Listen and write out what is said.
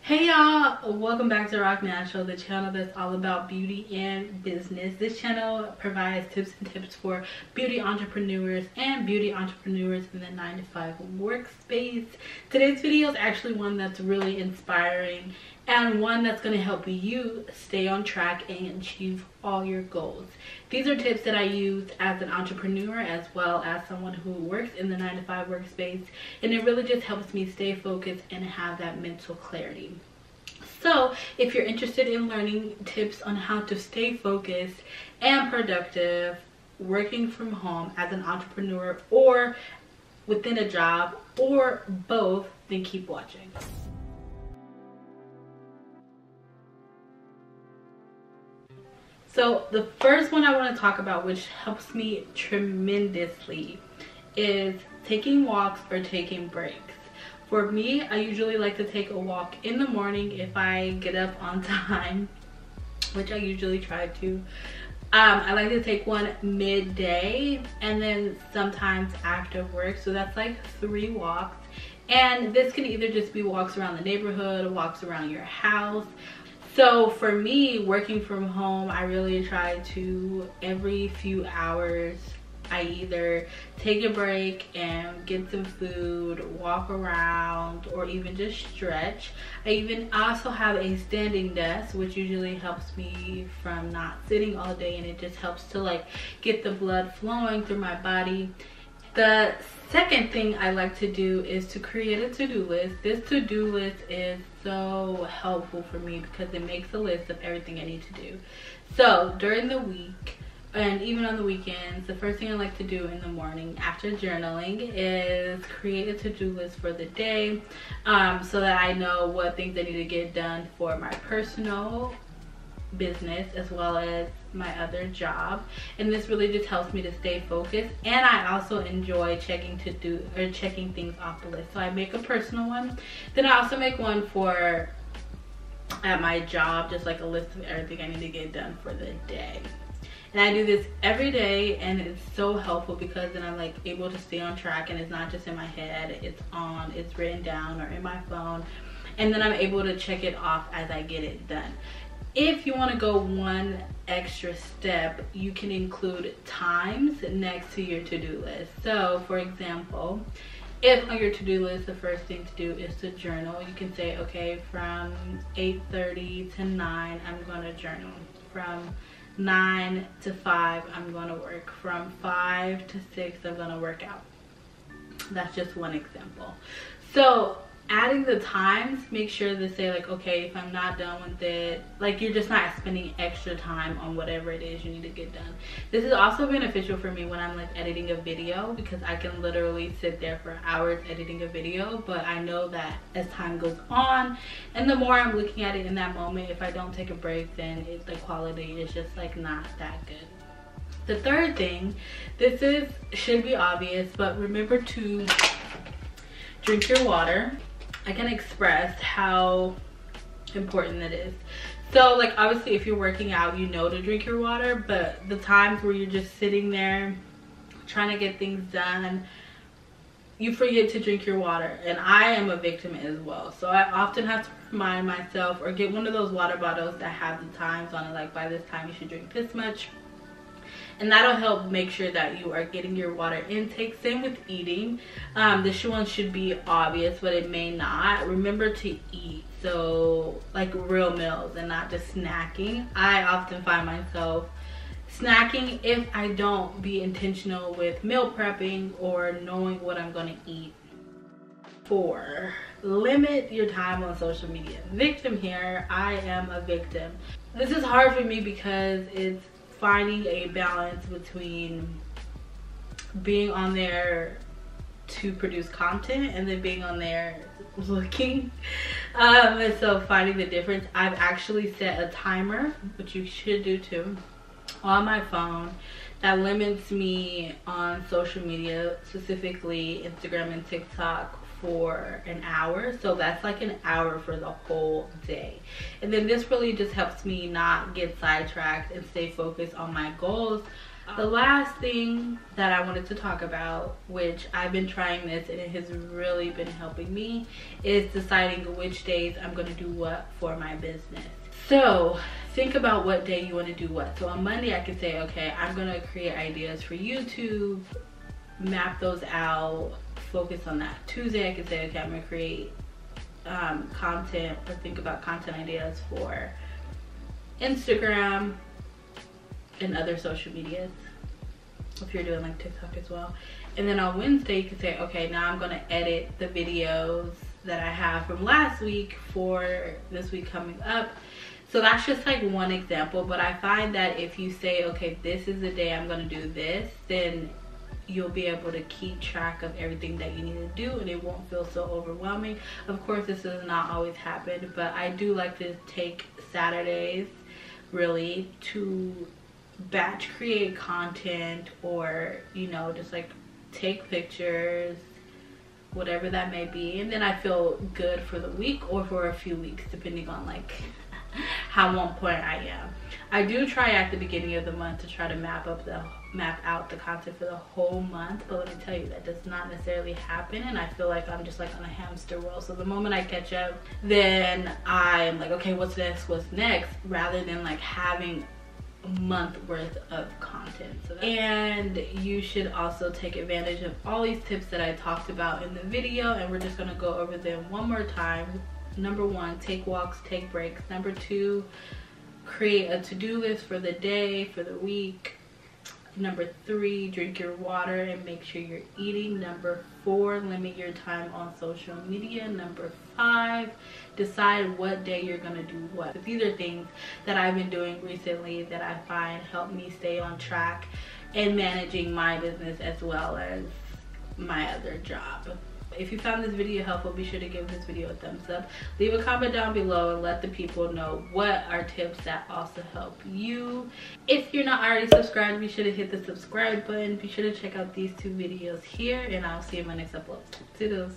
Hey y'all, welcome back to Rock Natural, the channel that's all about beauty and business. This channel provides tips and tips for beauty entrepreneurs and beauty entrepreneurs in the 9-to-5 workspace. Today's video is actually one that's really inspiring and one that's going to help you stay on track and achieve all your goals. These are tips that I use as an entrepreneur as well as someone who works in the 9-to-5 workspace, and it really just helps me stay focused and have that mental clarity. So if you're interested in learning tips on how to stay focused and productive working from home as an entrepreneur or within a job or both, then keep watching. So the first one I want to talk about, which helps me tremendously, is taking walks or taking breaks. For me, I usually like to take a walk in the morning if I get up on time, which I usually try to. I like to take one midday and then sometimes after work. So that's like 3 walks. And this can either just be walks around the neighborhood or walks around your house. So for me, working from home, I really try to, every few hours, I either take a break and get some food, walk around, or even just stretch. I also have a standing desk, which usually helps me from not sitting all day, and it just helps to like get the blood flowing through my body. The second thing I like to do is to create a to-do list. This to-do list is so helpful for me because it makes a list of everything I need to do. So during the week and even on the weekends, the first thing I like to do in the morning after journaling is create a to-do list for the day, so that I know what things I need to get done for my personal business as well as my other job. And this really just helps me to stay focused, and I also enjoy checking things off the list. So I make a personal one, then I also make one for at my job, just like a list of everything I need to get done for the day. And I do this every day, and it's so helpful because then I'm like able to stay on track, and it's not just in my head, it's written down or in my phone, and then I'm able to check it off as I get it done. If you want to go one extra step, you can include times next to your to-do list. So for example, if on your to-do list the first thing to do is to journal, you can say, okay, from 8:30 to 9 I'm going to journal, from 9 to 5 I'm going to work, from 5 to 6 I'm going to work out. That's just one example. So adding the times, make sure to say like, okay, if I'm not done with it, like you're just not spending extra time on whatever it is you need to get done. This is also beneficial for me when I'm like editing a video, because I can literally sit there for hours editing a video, but I know that as time goes on and the more I'm looking at it in that moment, if I don't take a break, then the quality is just like not that good. The third thing, should be obvious, but remember to drink your water. I can express how important it is. So like obviously if you're working out, you know to drink your water, but the times where you're just sitting there trying to get things done, you forget to drink your water, and I am a victim as well. So I often have to remind myself or get one of those water bottles that have the times on it, like by this time you should drink this much. And that'll help make sure that you are getting your water intake. Same with eating. This one should be obvious, but it may not. Remember to eat, so like real meals and not just snacking. I often find myself snacking if I don't be intentional with meal prepping or knowing what I'm going to eat. 4, limit your time on social media. Victim here, I am a victim. This is hard for me because it's finding a balance between being on there to produce content and then being on there looking, and so finding the difference. I've actually set a timer, which you should do too, on my phone that limits me on social media, specifically Instagram and TikTok, for an hour. So that's like an hour for the whole day. And then this really just helps me not get sidetracked and stay focused on my goals. The last thing that I wanted to talk about, which I've been trying this and it has really been helping me, is deciding which days I'm going to do what for my business. So think about what day you want to do what. So on Monday I could say, okay, I'm going to create ideas for YouTube, map those out, focus on that. Tuesday I could say, okay, I'm going to create content or think about content ideas for Instagram and other social medias, if you're doing like TikTok as well. And then on Wednesday you can say, okay, now I'm going to edit the videos that I have from last week for this week coming up. So that's just like one example, but I find that if you say, okay, this is the day I'm going to do this, then you'll be able to keep track of everything that you need to do and it won't feel so overwhelming. Of course, this does not always happen, but I do like to take Saturdays really to batch create content, or you know, just like take pictures, whatever that may be, and then I feel good for the week or for a few weeks depending on like how on point I am. I do try at the beginning of the month to try to map out the content for the whole month, but let me tell you, that does not necessarily happen, and I feel like I'm just like on a hamster wheel. So the moment I catch up, then I'm like, okay, what's next, rather than like having a month worth of content. So and you should also take advantage of all these tips that I talked about in the video, and we're just going to go over them one more time. Number 1, take walks, take breaks. Number 2, create a to-do list for the day, for the week. Number 3, drink your water and make sure you're eating. Number 4, limit your time on social media. Number 5, decide what day you're gonna do what. These are things that I've been doing recently that I find help me stay on track and managing my business as well as my other job. If you found this video helpful, be sure to give this video a thumbs up. Leave a comment down below and let the people know what are tips that also help you. If you're not already subscribed, be sure to hit the subscribe button. Be sure to check out these 2 videos here, and I'll see you in my next upload. Toodles.